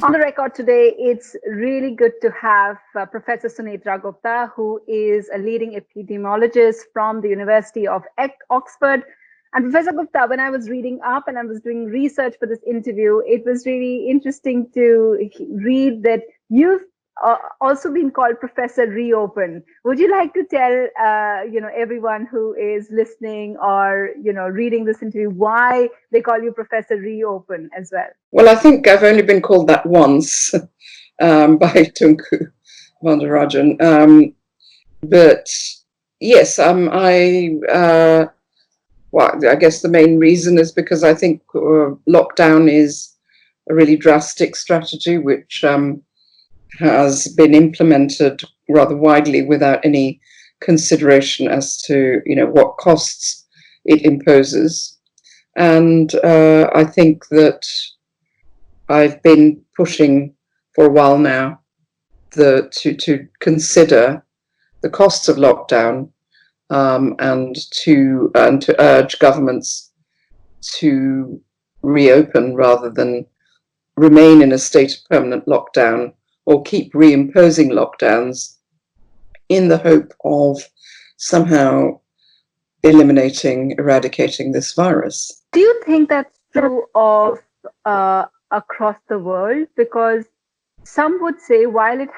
On the record today, it's really good to have Professor Sunetra Gupta, who is a leading epidemiologist from the University of Oxford. And Professor Gupta, when I was reading up and I was doing research for this interview, it was really interesting to read that you've also been called Professor Reopen. Would you like to tell everyone who is listening or reading this interview why they call you Professor Reopen as well? Well, I think I've only been called that once by Tunku Vandarajan. But yes, I guess the main reason is because I think lockdown is a really drastic strategy which has been implemented rather widely without any consideration as to what costs it imposes. And I think that I've been pushing for a while now to consider the costs of lockdown and to urge governments to reopen rather than remain in a state of permanent lockdown or keep reimposing lockdowns in the hope of somehow eradicating this virus. Do you think that's true of across the world? Because some would say while it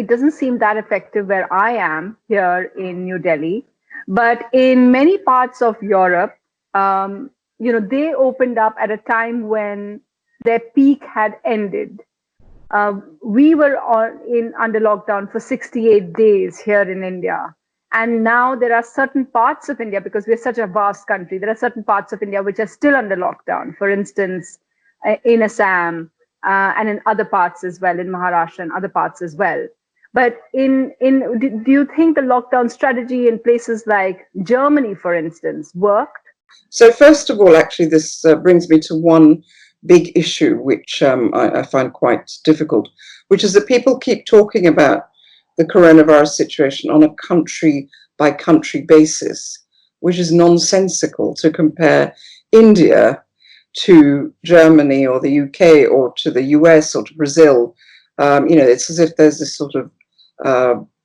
doesn't seem that effective where I am here in New Delhi, but in many parts of Europe, they opened up at a time when their peak had ended. We were under lockdown for 68 days here in India. And now there are certain parts of India, because we're such a vast country, there are certain parts of India which are still under lockdown. For instance, in Assam and in other parts as well, in Maharashtra and other parts as well. But do you think the lockdown strategy in places like Germany, for instance, worked? So first of all, actually, this brings me to one big issue, which I find quite difficult, which is that people keep talking about the coronavirus situation on a country-by-country basis, which is nonsensical to compare India to Germany or the UK or to the US or to Brazil. It's as if there's this sort of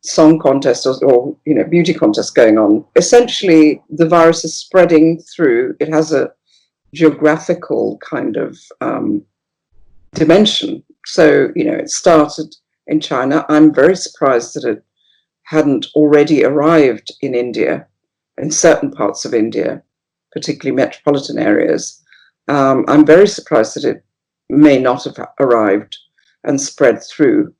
song contest or beauty contest going on. Essentially, the virus is spreading through. It has a geographical kind of dimension. So, it started in China. I'm very surprised that it hadn't already arrived in India, in certain parts of India, particularly metropolitan areas. I'm very surprised that it may not have arrived and spread through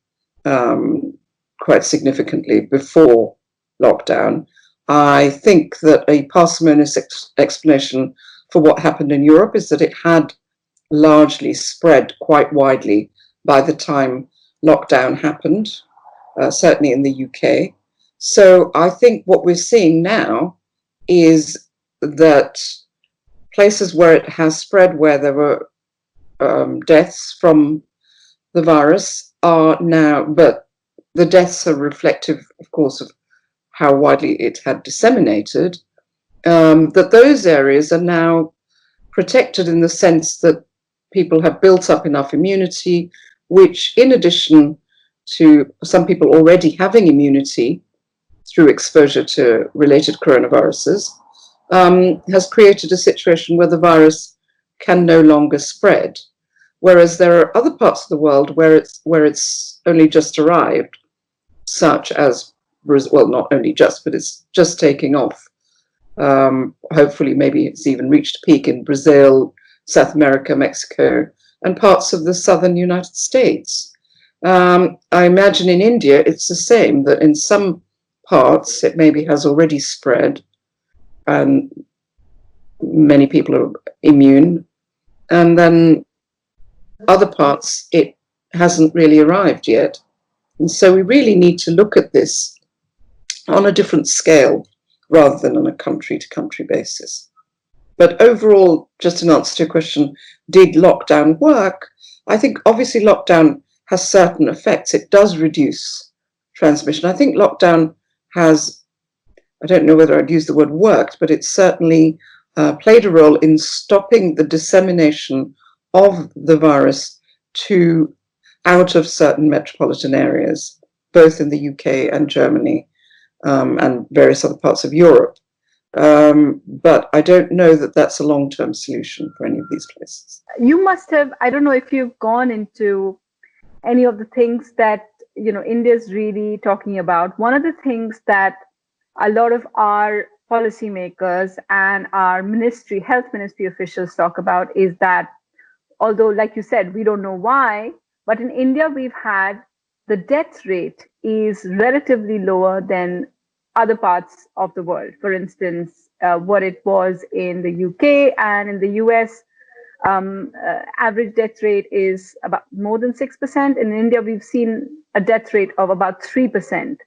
quite significantly before lockdown. I think that a parsimonious explanation for what happened in Europe is that it had largely spread quite widely by the time lockdown happened, certainly in the UK. So I think what we're seeing now is that places where it has spread, where there were deaths from the virus, are now, but the deaths are reflective, of course, of how widely it had disseminated, that those areas are now protected in the sense that people have built up enough immunity, which, in addition to some people already having immunity through exposure to related coronaviruses, has created a situation where the virus can no longer spread. Whereas there are other parts of the world where it's only just arrived, such as, well, not only just, but it's just taking off. Hopefully, maybe it's even reached peak in Brazil, South America, Mexico, and parts of the southern United States. I imagine in India it's the same, that in some parts it maybe has already spread and many people are immune, and then other parts it hasn't really arrived yet. And so we really need to look at this on a different scale rather than on a country-to-country basis. But overall, just in answer to your question, did lockdown work? I think obviously lockdown has certain effects. It does reduce transmission. I think lockdown has, I don't know whether I'd use the word worked, but it certainly played a role in stopping the dissemination of the virus to out of certain metropolitan areas, both in the UK and Germany, and various other parts of Europe. But I don't know that that's a long-term solution for any of these places. You must have, I don't know if you've gone into any of the things that, India's really talking about. One of the things that a lot of our policymakers and our health ministry officials talk about is that, although, like you said, we don't know why, but in India, we've had the death rate is relatively lower than other parts of the world. For instance, what it was in the UK and in the US, average death rate is about more than 6%. In India, we've seen a death rate of about 3%.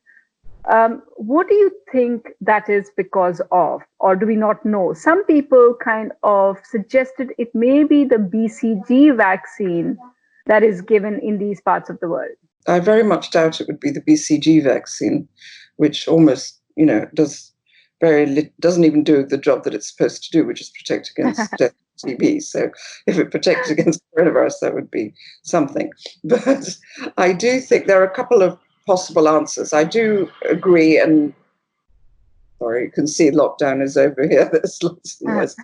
What do you think that is because of, or do we not know? Some people kind of suggested it may be the BCG vaccine that is given in these parts of the world. I very much doubt it would be the BCG vaccine, which almost, doesn't even do the job that it's supposed to do, which is protect against death from TB. So if it protected against coronavirus, that would be something. But I do think there are a couple of possible answers. I do agree, and sorry, you can see lockdown is over here. There's lots of noise.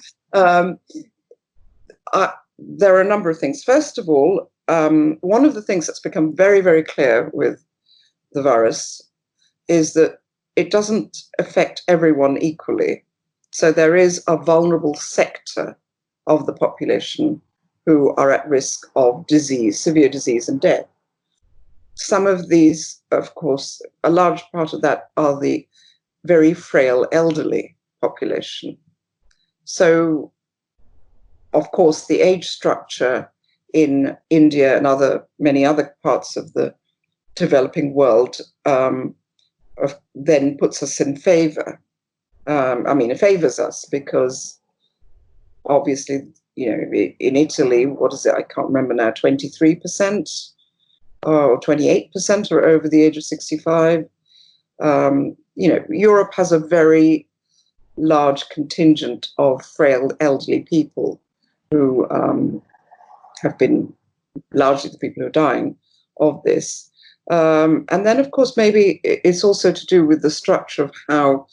There are a number of things. First of all, one of the things that's become very, very clear with the virus is that it doesn't affect everyone equally. So there is a vulnerable sector of the population who are at risk of disease, severe disease and death. Some of these, of course, a large part of that are the very frail elderly population. So, of course, the age structure in India and many other parts of the developing world then puts us in favor. It favors us because obviously, in Italy, what is it? I can't remember now, 23% or 28% are over the age of 65. Europe has a very large contingent of frail elderly people who have been largely the people who are dying of this. And then, of course, maybe it's also to do with the structure of how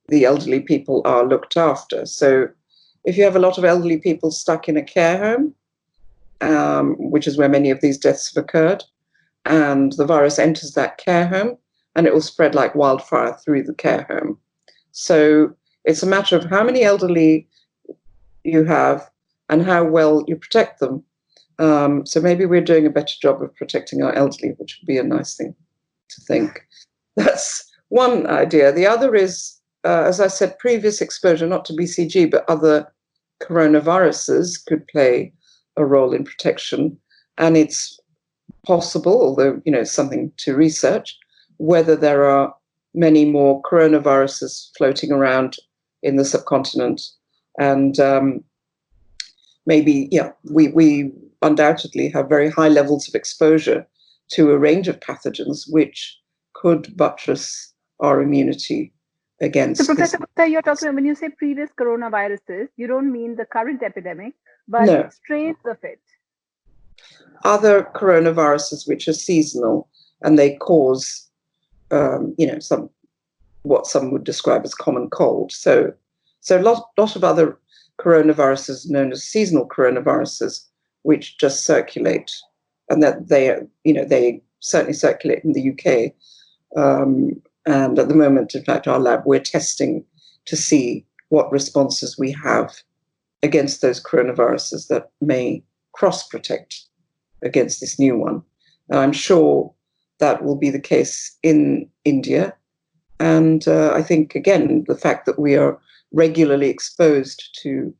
the elderly people are looked after. So if you have a lot of elderly people stuck in a care home, which is where many of these deaths have occurred, and the virus enters that care home, and it will spread like wildfire through the care home. So it's a matter of how many elderly you have and how well you protect them. So maybe we're doing a better job of protecting our elderly, which would be a nice thing to think. That's one idea. The other is, as I said, previous exposure, not to BCG, but other coronaviruses could play a role in protection. And it's possible, although, it's something to research, whether there are many more coronaviruses floating around in the subcontinent. And maybe, we undoubtedly have very high levels of exposure to a range of pathogens which could buttress our immunity against. So, Professor Gupta, you're talking, when you say previous coronaviruses, you don't mean the current epidemic, but no, strains of it. Other coronaviruses which are seasonal, and they cause, what some would describe as common cold. So a lot of other coronaviruses known as seasonal coronaviruses, which just circulate, and that they certainly circulate in the UK. And at the moment, in fact, our lab, we're testing to see what responses we have against those coronaviruses that may cross-protect against this new one. And I'm sure that will be the case in India. And I think, again, the fact that we are regularly exposed to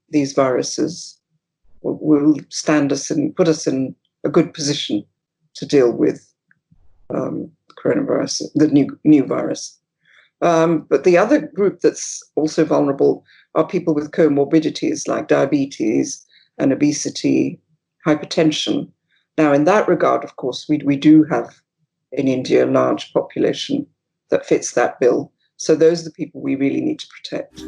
these viruses will put us in a good position to deal with coronavirus, the new virus. But the other group that's also vulnerable are people with comorbidities like diabetes and obesity, hypertension. Now, in that regard, of course, we do have in India a large population that fits that bill. So those are the people we really need to protect.